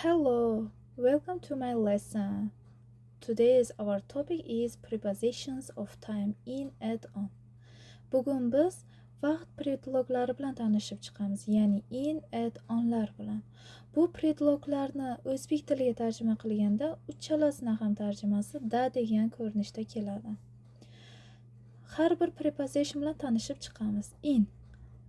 Hello, welcome to my lesson. Today's our topic is prepositions of time in and on. Bugun biz vaqt predloglari bilan tanishib chiqamiz, ya'ni in and onlar bilan. Bu predloglarni o'zbek tiliga tarjima qilganda uchalasining ham tarjimasi da degan ko'rinishda keladi. Har bir preposition bilan tanishib chiqamiz. In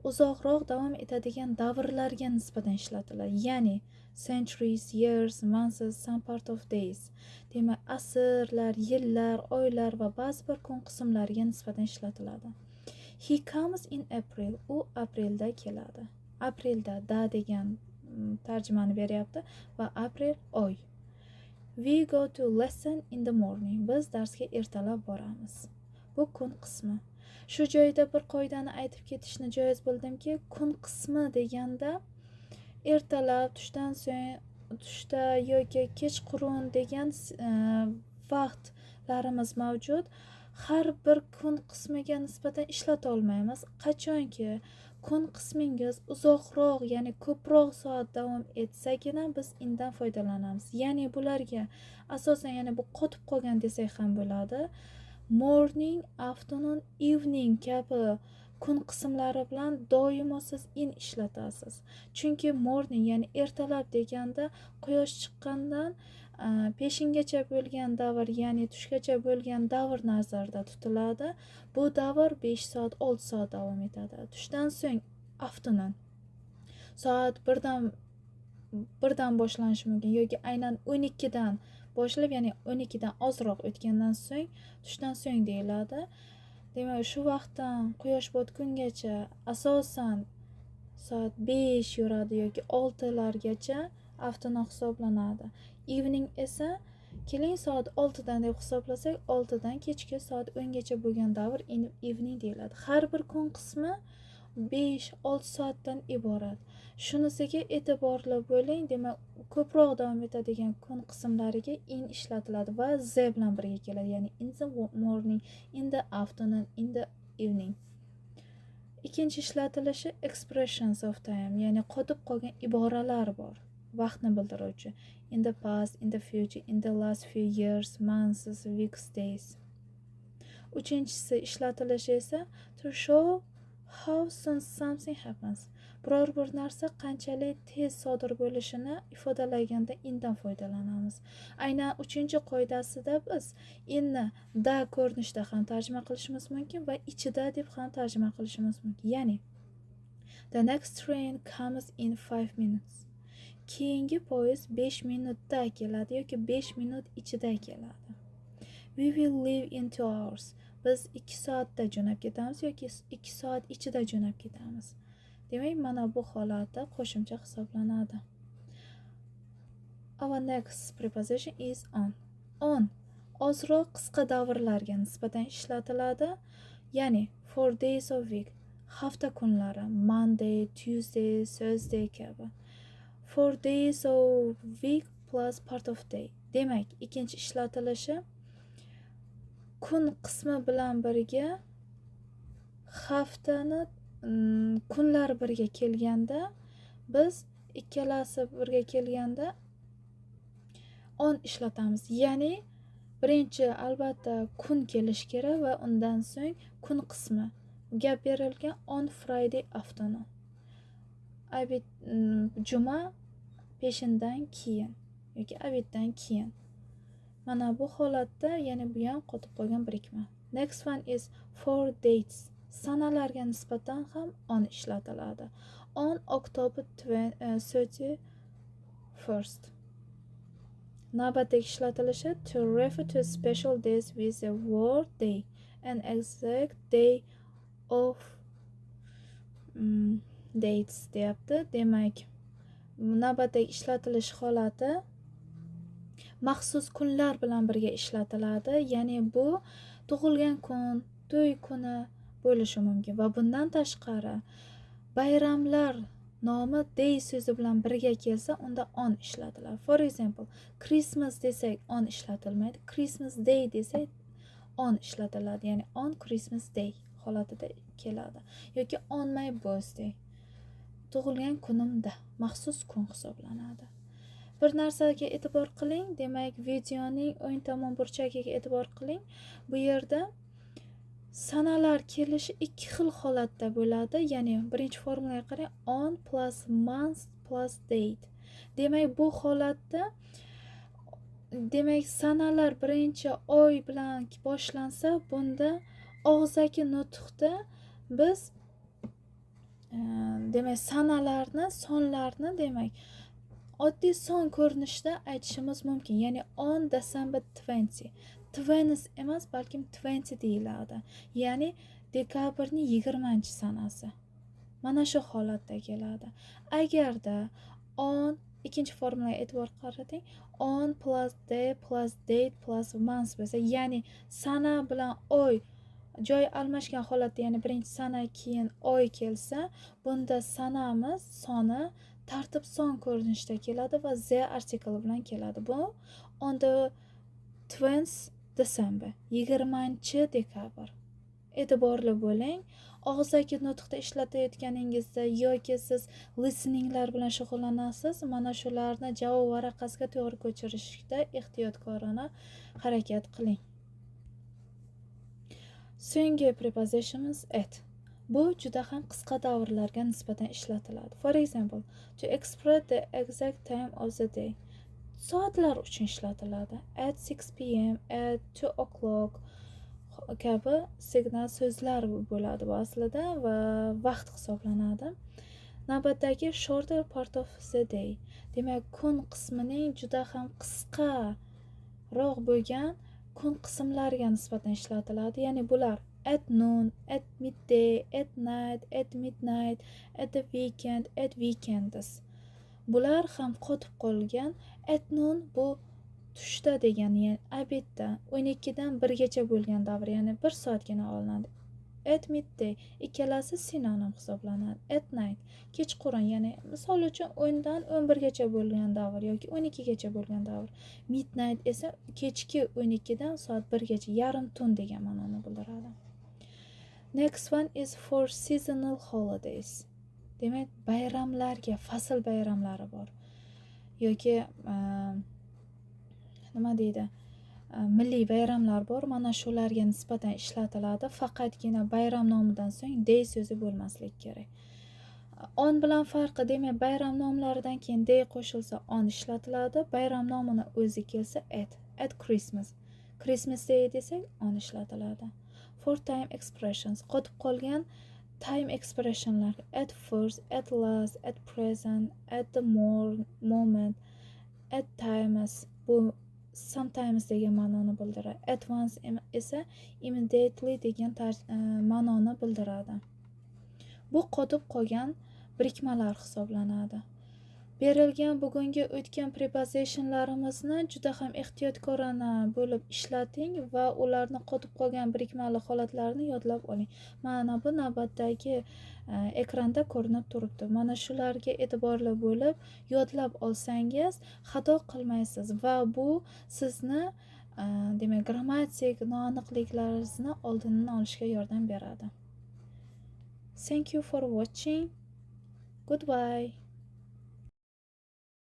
uzoqroq davom etadigan davrlarga nisbatan ishlatiladi, ya'ni centuries, years, months, some part of days. Demak, asrlar, yillar, oylar va ba'zi bir kun qismlariga nisbatan ishlatiladi. He comes in April. U aprelda keladi. Aprelda da degan tarjimani beryapti va aprel oy. We go to lesson in the morning. Biz darsga ertalab boramiz. Bu kun qismi. Shu joyda bir qoidani aytib ketishni joiz bildimki, kun qismi deganda ertalab, tushdan so'ng, tushda yoki kechqurun degan vaqtlarimiz mavjud. Har bir kun qismiga nisbatan ishlata olmaymiz. Qachonki kun qismingiz uzoqroq, ya'ni ko'proq soat davom etsagina biz indan foydalanamiz. Ya'ni bularga asosan, ya'ni bu qotib qolgan desak ham bo'ladi. Morning, afternoon, evening kabi kun qismlari bilan doimo siz in ishlatasiz. Chunki morning, ya'ni ertalab deganda quyosh chiqqandan peshingacha bo'lgan davr, ya'ni tushgacha bo'lgan davr nazarda tutiladi. Bu davr 5 soat, 6 soat davom etadi. Tushdan so'ng afternoon soat 1dan boshlanishi mumkin yoki aynan 12 dan boshlab, ya'ni 12 dan ozroq o'tgandan so'ng tushdan so'ng deyiladi. Demak, shu vaqtdan quyosh botgungacha asosan soat 5 yuradi yoki 6 largacha afternoon hisoblanadi. Evening esa keling soat 6 dan deb hisoblasak, 6 dan kechki soat 10 gacha bo'lgan davr evening deyiladi. Har bir kun qismi 5-6 soatdan iborat. Shunisiga e'tiborli bo'ling. Demak, ko'proq davom etadigan kun qismlariga in ishlatiladi va z bilan birga keladi. Ya'ni in the morning, in the afternoon, in the evening. Ikkinchi ishlatilishi expressions of time, ya'ni qotib qolgan iboralar bor. Vaqtni bildiruvchi. In the past, in the future, in the last few years, months, weeks, days. Uchinchisi ishlatilishi esa to show how soon something happens. Biror bir narsa qanchalik tez sodir bo'lishini ifodalaganda indan foydalanamiz. Aynan 3-qoidasida biz inni da ko'rinishda ham tarjima qilishimiz mumkin va ichida deb ham tarjima qilishimiz mumkin. Ya'ni the next train comes in 5 minutes. Keyingi poyezd 5 minutda keladi yoki 5 minut ichida keladi. We will leave in 2 hours. Biz 2 soatda jo'nab ketamiz yoki 2 soat ichida jo'nab ketamiz. Demak, mana bu holatda qo'shimcha hisoblanadi. Our next preposition is on. On ozroq qisqa davrlarga nisbatan ishlatiladi. Ya'ni 4 days of week, hafta kunlari, Monday, Tuesday, Thursday kabi. 4 days of week plus part of day. Demak, ikkinchi ishlatilishi kun qismi bilan birga haftani kunlar birga kelganda, biz ikkalasi birga kelganda on ishlatamiz. Ya'ni birinchi albatta kun kelish kerak va undan so'ng kun qismi. Gap berilgan on Friday afternoon. Juma peshindan keyin yoki obeddan keyin. Mana bu holatda yana bu ham qotib qolgan birikma. Next one is for dates. Sanalarga nisbatan ham on ishlatiladi. On October 31st. Navbatdagi ishlatilishi to refer to special days with the word day, an exact day of dates deyapti. Demak, navbatdagi ishlatilish holati maxsus kunlar bilan birga ishlatiladi. Ya'ni bu tug'ilgan kun, to'y kuni bo'lishi mumkin va bundan tashqari bayramlar nomi day so'zi bilan birga kelsa, unda on ishlatiladi. For example, Christmas desak on ishlatilmaydi. Christmas day desak on ishlatiladi. Ya'ni on Christmas day holatida keladi. Yoki on my birthday, tug'ilgan kunimda, maxsus kun hisoblanadi. Bir narsaga e'tibor qiling, demak videoning o'ng tomon burchagiga e'tibor qiling. Bu yerda sanalar kelishi ikki xil holatda bo'ladi. Ya'ni birinchi formulaga qarang, on plus month plus date. Demak bu holatda demak sanalar birinchi oy bilan boshlansa, bunda og'zaki nutqda biz demak sanalarni, sonlarni demak oddiy son ko'rinishda aytishimiz mumkin. Ya'ni on December 20. 20 emas, balkim 20 deyiladi. Ya'ni dekabrning 20-sanasi. Mana shu holatda keladi. Agarda on ikkinchi formulaga e'tibor qarating. On plus day plus date plus month bo'lsa, ya'ni sana bilan oy joy almashgan holatda, ya'ni birinchi sana keyin oy kelsa, bunda sanamiz soni tartib son ko'rinishda keladi va the article bilan keladi. Bu on the 20th December, 20-dekabr. E'tiborli bo'ling. Og'zaki nutqda ishlatayotganingizda yoki siz listeninglar bilan shug'ullanasiz, mana shularni javob varaqasiga to'g'ri ko'chirishda ehtiyotkorona harakat qiling. So'nggi prepositionimiz at. Bu juda ham qisqa davrlarga nisbatan ishlatiladi. For example, to express the exact time of the day. Soatlar uchun ishlatiladi. At 6 p.m., at 2 o'clock kabi signal so'zlar bo'ladi bu aslida va vaqt hisoblanadi. Navbatdagi shorter part of the day. Demak, kun qismining juda ham qisqaroq bo'lgan kun qismlariga nisbatan ishlatiladi. Ya'ni bular at noon, at midday, at night, at midnight, at the weekend, at weekends. Bular ham qotib qolgan. At noon bu tushda degani, ya'ni obedda 12 dan 1 gacha bo'lgan davr, ya'ni 1 soatgina olinadi. At midday ikkalasi sinonim hisoblanadi. At night kechqurun, ya'ni misol uchun 10 dan 11 gacha bo'lgan davr yoki 12 gacha bo'lgan davr. Midnight esa kechki 12 dan soat 1 gacha, yarim tun degan ma'noni bildiradi. Next one is for seasonal holidays. Demak, bayramlarga, fasl bayramlari bor. Yoki nima deydi? Milliy bayramlar bor. Mana shularga nisbatan ishlatiladi. Faqatgina bayram nomidan so'ng day so'zi bo'lmasligi kerak. On bilan farqi, demak, bayram nomlaridan keyin day qo'shilsa on ishlatiladi. Bayram nomini o'zi kelsa at Christmas. Christmas day desak on ishlatiladi. For time expressions, qotib qolgan time expressionlar at first, at last, at present, at the moment, at times, bu sometimes degan ma'noni bildiradi. At once esa immediately degan ma'noni bildiradi. Bu qotib qolgan birikmalar hisoblanadi. Berilgan bugungi o'tgan prepositionlarimizni juda ham ehtiyotkorona bo'lib ishlating va ularni qotib qolgan birikmali holatlarini yodlab oling. Mana bu navbatdagi ekranda ko'rinib turibdi. Mana shularga e'tiborli bo'lib yodlab olsangiz xato qilmaysiz va bu sizni demak grammatik noaniqliklaringizni oldini olishga yordam beradi. Thank you for watching. Goodbye.